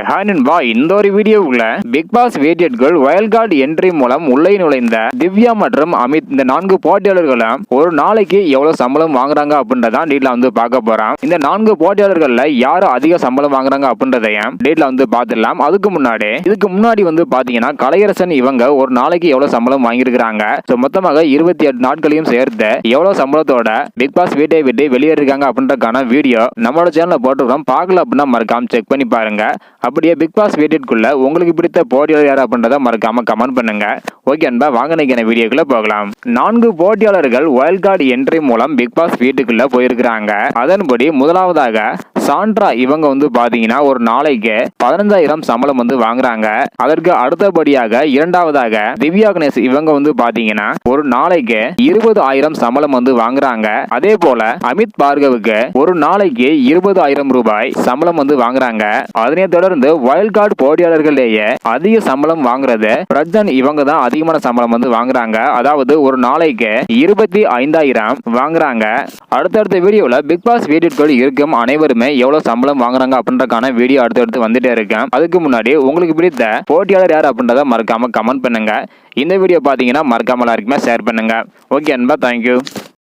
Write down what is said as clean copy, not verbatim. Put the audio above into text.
Hi நண்பா, இந்த ஒரு வீடியோவுல பிக் பாஸ் வீடியோக்கள் வைல்ட் கார்டு என்ட்ரி மூலம் உள்ளே நுழைந்த திவ்யா மற்றும் அமித் இந்த 4 போட்டியாளர்களும் ஒரு நாளைக்கு எவ்வளவு சம்பளம் வாங்குறாங்க அப்படின்றதான் டீட்ல வந்து பார்க்க போறோம். இந்த 4 போட்டியாளர்கள்ல யாரு அதிக சம்பளம் வாங்குறாங்க அப்படின்றதையும் டீட்ல வந்து பார்த்துடலாம். இதுக்கு முன்னாடி வந்து பாத்தீங்கன்னா கலையரசன் இவங்க ஒரு நாளைக்கு எவ்வளவு சம்பளம் வாங்கியிருக்காங்க, மொத்தமாக 28 நாட்களையும் சேர்த்து எவ்வளவு சம்பளத்தோட பிக் பாஸ் வீட்டை விட்டு வெளியேறிருக்காங்க அப்படின்றக்கான வீடியோ நம்மளோட சேனல்ல போட்டுருக்கோம். பார்க்கல அப்படின்னா மறக்காம செக் பண்ணி பாருங்க. அப்படியே பிக் பாஸ் வீட்டுக்குள்ள உங்களுக்கு பிடித்த போட்டியாளர் யார் அப்படின்றத மறக்காம கமெண்ட் பண்ணுங்க. ஓகே அன்பா, வாங்க நினைக்கிற வீடியோக்குள்ள போகலாம். 4 போட்டியாளர்கள் வைல்ட் கார்டு என்ட்ரி மூலம் பிக் பாஸ் வீட்டுக்குள்ள போயிருக்கிறாங்க. அதன்படி முதலாவதாக சாண்ட்ரா இவங்க வந்து பாத்தீங்கன்னா ஒரு நாளைக்கு 15,000 சம்பளம் வந்து வாங்குறாங்க. அதற்கு அடுத்தபடியாக இரண்டாவதாக திவ்யா கணேஷ் இவங்க வந்து பாத்தீங்கன்னா ஒரு நாளைக்கு 20,000 சம்பளம் வந்து வாங்குறாங்க. அதே போல அமித் பார்கவுக்கு ஒரு நாளைக்கு 20,000 ரூபாய் சம்பளம் வந்து வாங்குறாங்க. அதனை தொடர்ந்து வைல்ட் கார்டு போட்டியாளர்களேயே அதிக சம்பளம் வாங்குறது பிரஜன் இவங்க தான் அதிகமான சம்பளம் வந்து வாங்குறாங்க. அதாவது ஒரு நாளைக்கு 25,000 வாங்குறாங்க. அடுத்தடுத்த வீடியோல பிக் பாஸ் வீட்டுக்குள் இருக்கும் அனைவருமே எவ்வளவு சம்பளம் வாங்குறாங்க அப்படின்றக்கான வீடியோ அடுத்தடுத்து வந்துட்டே இருக்கேன். அதுக்கு முன்னாடி உங்களுக்கு பிடித்த போட்டியாளர் யார் அப்படின்றத மறக்காம கமெண்ட் பண்ணுங்க. இந்த வீடியோ பாத்தீங்கன்னா மறக்காம எல்லாருக்குமே ஷேர் பண்ணுங்க. ஓகே அன்பா, தேங்க்யூ.